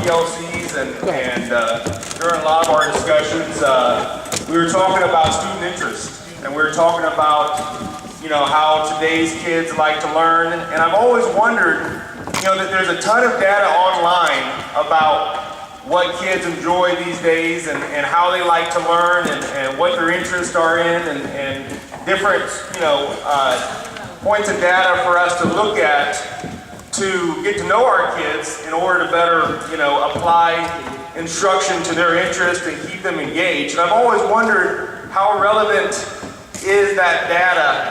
PLCs and during a lot of our discussions, we were talking about student interest, and we were talking about, you know, how today's kids like to learn. And I've always wondered, you know, that there's a ton of data online about what kids enjoy these days and how they like to learn and what their interests are in and different, you know, points of data for us to look at to get to know our kids in order to better, you know, apply instruction to their interest and keep them engaged. And I've always wondered how relevant is that data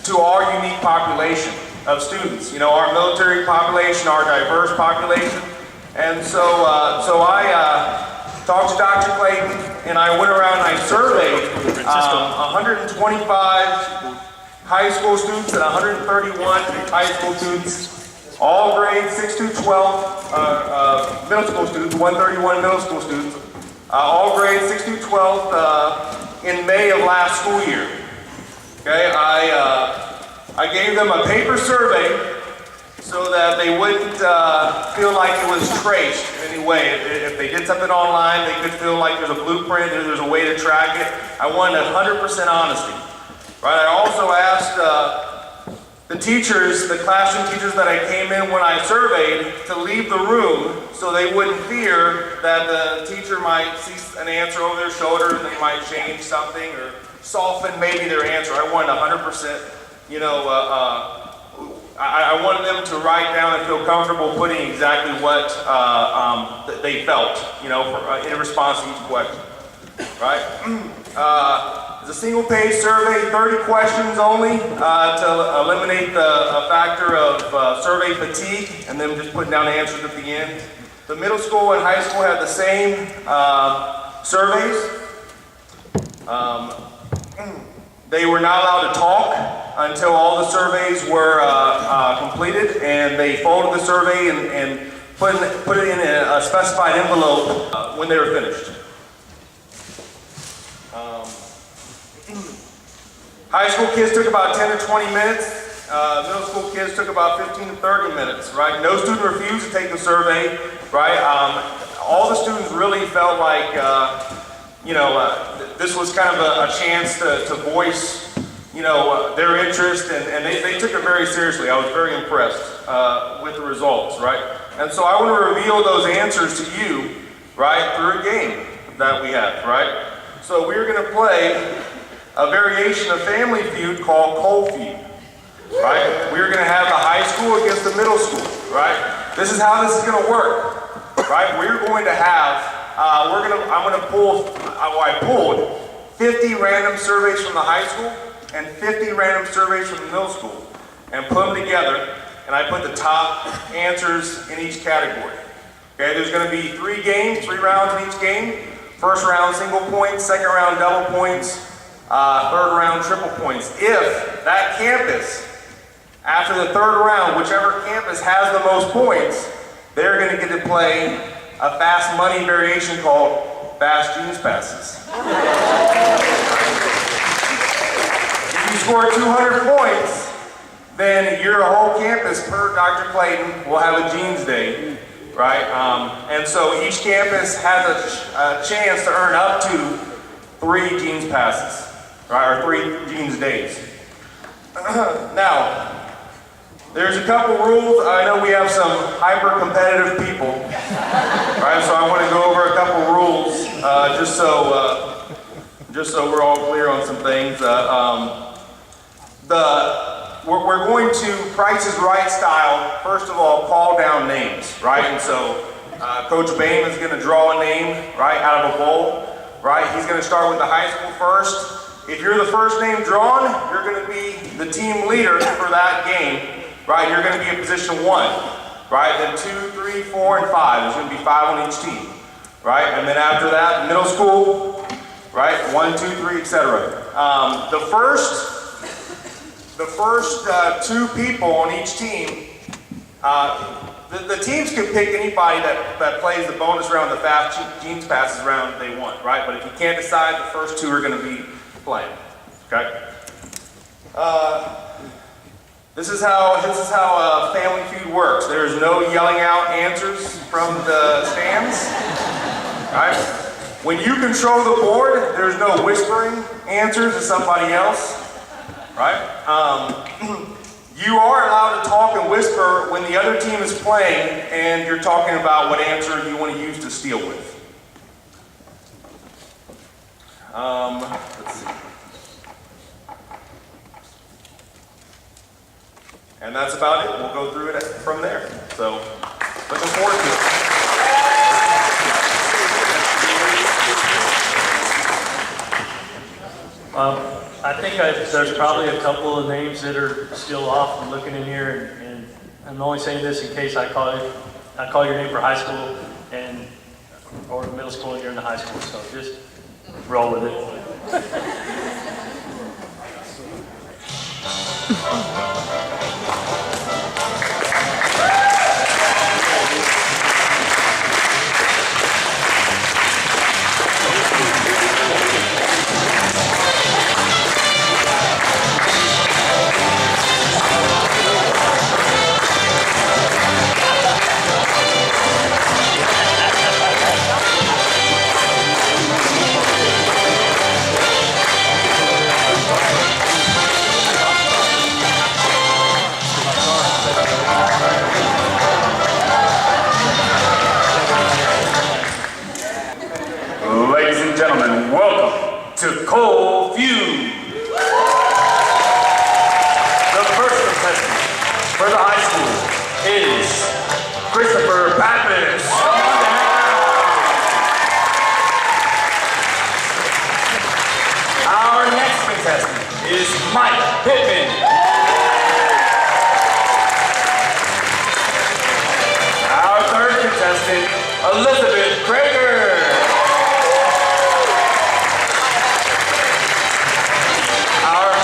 to our unique population of students, you know, our military population, our diverse population. And so I talked to Dr. Clayton, and I went around and I surveyed 125 high school students and 131 high school students, all grades 6 through 12, middle school students, 131 middle school students, all grades 6 through 12 in May of last school year. Okay, I gave them a paper survey so that they wouldn't feel like it was traced in any way. If they did something online, they could feel like there's a blueprint, there's a way to track it. I wanted 100% honesty. Right? I also asked the teachers, the classroom teachers that I came in when I surveyed, to leave the room so they wouldn't fear that the teacher might see an answer over their shoulder and they might change something or soften maybe their answer. I wanted 100%, you know, I wanted them to write down and feel comfortable putting exactly what they felt, you know, in response to each question, right? It's a single-page survey, 30 questions only, to eliminate the factor of survey fatigue, and then just putting down answers at the end. The middle school and high school had the same surveys. They were not allowed to talk until all the surveys were completed, and they folded the survey and put it in a specified envelope when they were finished. High school kids took about 10 to 20 minutes. Middle school kids took about 15 to 30 minutes, right? No student refused to take the survey, right? All the students really felt like, you know, this was kind of a chance to voice, you know, their interest, and they took it very seriously. I was very impressed with the results, right? And so I want to reveal those answers to you, right, through a game that we have, right? So we're going to play a variation of Family Feud called Cold Feud, right? We're going to have the high school against the middle school, right? This is how this is going to work, right? We're going to have I pulled 50 random surveys from the high school and 50 random surveys from the middle school and put them together, and I put the top answers in each category. Okay, there's going to be 3 games, 3 rounds in each game. First round single points, second round double points, third round triple points. If that campus, after the third round, whichever campus has the most points, they're going to get to play a fast money variation called Fast Jeans Passes. If you score 200 points, then your whole campus, per Dr. Clayton, will have a jeans day, right? And so each campus has a chance to earn up to 3 jeans passes, right? Or 3 jeans days. Now, there's a couple rules. I know we have some hyper-competitive people, right? So I want to go over a couple rules, just so we're all clear on some things. We're going to Price is Right style. First of all, call down names, right? And so Coach Bain is going to draw a name, right, out of a bowl, right? He's going to start with the high school first. If you're the first name drawn, you're going to be the team leader for that game. Right, you're going to be in position 1, right? Then 2, 3, 4, and 5. There's going to be 5 on each team, right? And then after that, middle school, right? 1, 2, 3, etc. The first 2 people on each team, the teams can pick anybody that plays the bonus round, the fast jeans passes round they want, right? But if you can't decide, the first 2 are going to be playing, okay? This is how Family Feud works. There is no yelling out answers from the stands. Right? When you control the board, there's no whispering answers to somebody else. Right? You are allowed to talk and whisper when the other team is playing and you're talking about what answer you want to use to steal with. Let's see. And that's about it. We'll go through it from there. So, looking forward to it. I think there's probably a couple of names that are still off. I'm looking in here, and I'm only saying this in case I call your name for high school or middle school, and you're in the high school. So just roll with it. Ladies and gentlemen, welcome to Mahler Feud. The first contestant for the high school is Christopher Pappas. Come on down. Our next contestant is Mike Pittman. Our third contestant, Elizabeth Krager.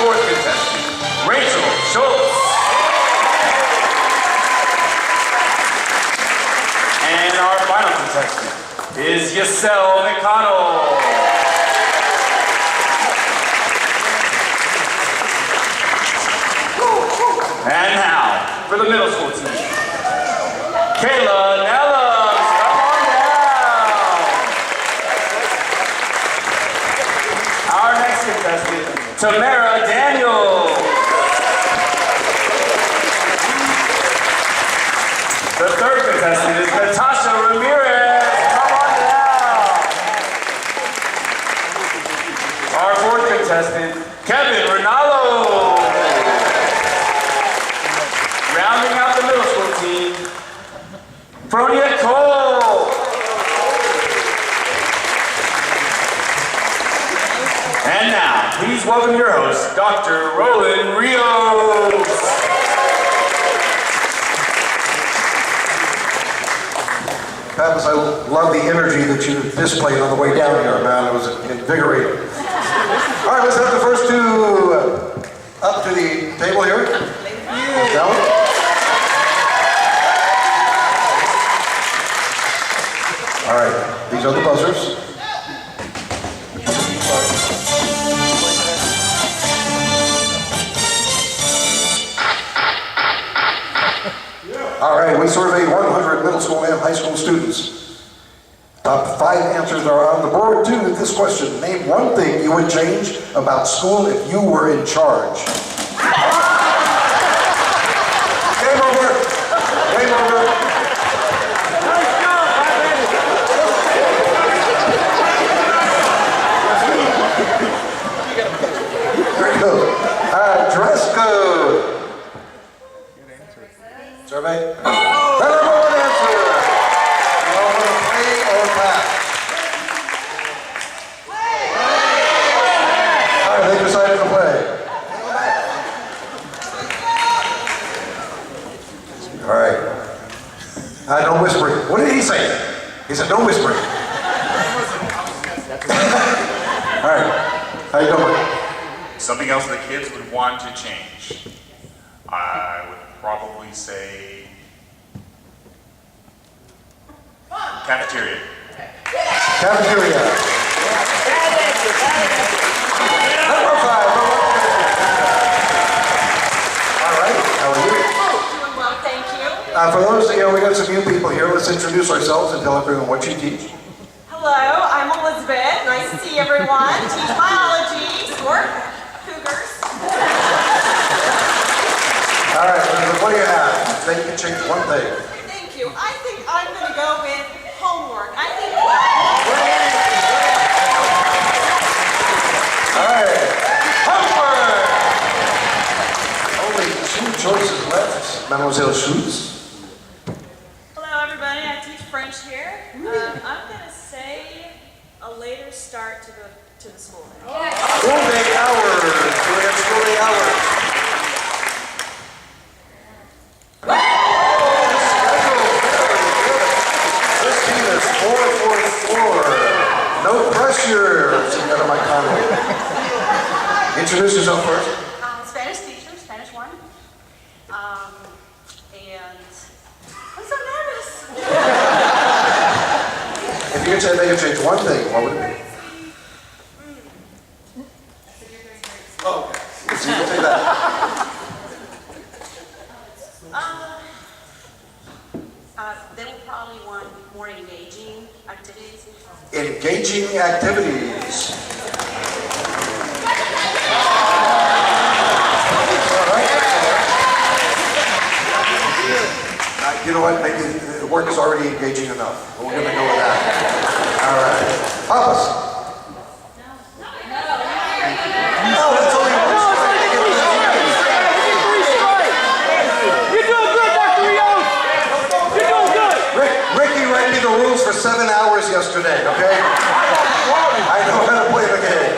Fourth contestant, Rachel Schultz. And our final contestant is Yasel McConnell. And now, for the middle school team, Kayla Nellums, come on down. Our next contestant, Tamara Daniel. The third contestant is Natasha Ramirez. Come on down. Our fourth contestant, Kevin Rinaldo. Rounding out the middle school team, Fronia Cole. And now, please welcome your host, Dr. Roland Rios. Pappas, I love the energy that you displayed on the way down here, man. It was invigorating. All right, let's have the first two up to the table here. Down. All right, these are the buzzers. All right, we surveyed 100 middle school and high school students. Top 5 answers are on the board too with this question. Name one thing you would change about school if you were in charge. Game over. Game over. Very good. Dress code. Survey? The number one answer. You all want to play or pass? All right, they decided to play. All right. No whispering. What did he say? He said no whispering. All right. How you doing? Something else the kids would want to change. I would probably say cafeteria. Cafeteria. Number 5. All right. For those, we got some new people here. Let's introduce ourselves and tell everyone what you teach. Hello, I'm Elizabeth. Nice to see everyone. Teach biology, sport, cougars. All right, Elizabeth, what do you have? Then you can change one thing. Thank you. I think I'm going to go with homework. I think All right, homework! Only 2 choices left, Mademoiselle Schutz. Hello, everybody. I teach French here. I'm going to say a later start to the school day. School day hours. Do we have school day hours? This team is 4-4-4. No pressure. Out of my comment. Introduce yourself first. Spanish teacher, Spanish 1. And I'm so nervous. If you could say they could change one thing, what would it be? Oh, okay. So you can say that. They will probably want more engaging activities. Engaging activities. All right. You know what? Maybe the work is already engaging enough. We're going to go with that. All right. Papas. No, that's only one strike. You're doing good, Dr. Rios! You're doing good! Ricky read me the rules for 7 hours yesterday, okay? I know how to play the game.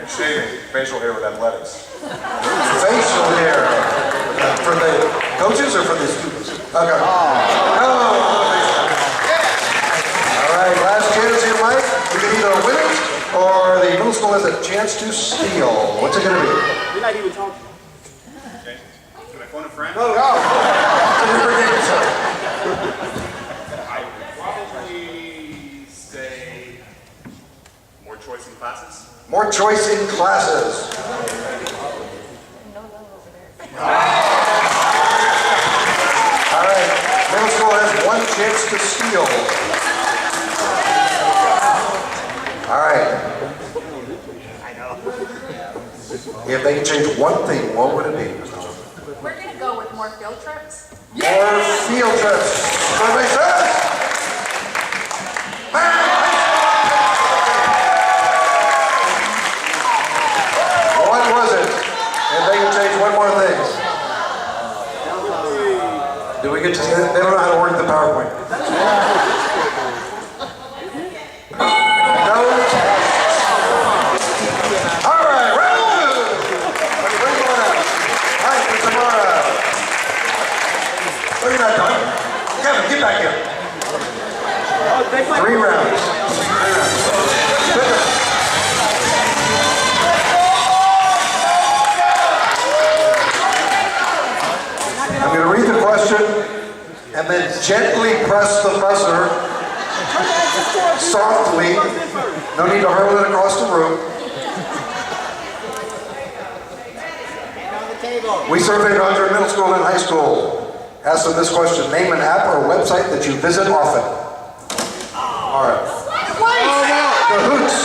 Shaving facial hair with athletics. Facial hair. For the coaches or for the students? Okay. No. All right, last chance here, Mike. You can either win it or the middle school has a chance to steal. What's it going to be? You're not even talking. Okay. Can I phone a friend? Oh, no. I would probably say more choice in classes. More choice in classes. All right, middle school has 1 chance to steal. All right. I know. If they can change one thing, what would it be? We're going to go with more field trips. More field trips. Survey says. What was it? If they can change one more thing. Do we get to see that? They don't know how to work the PowerPoint. No tests. All right, round 2. Bring it on out. All right, for tomorrow. Oh, you're not done. Kevin, get back here. 3 rounds. 3 rounds. I'm going to read the question and then gently press the buzzer softly. No need to hurl it across the room. We surveyed 100 middle school and high school. Asked them this question: name an app or website that you visit often. All right. Cahoots.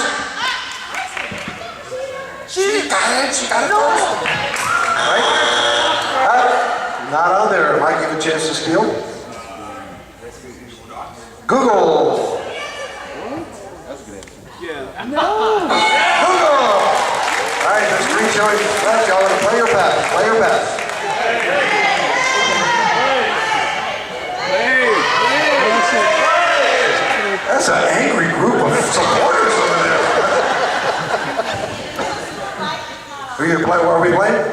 She got it first. Right? Not on there. Might give a chance to steal. Google. Google. All right, there's 3 choices left. Y'all want to play or pass? Play or pass? That's an angry group of supporters over there. Are we playing?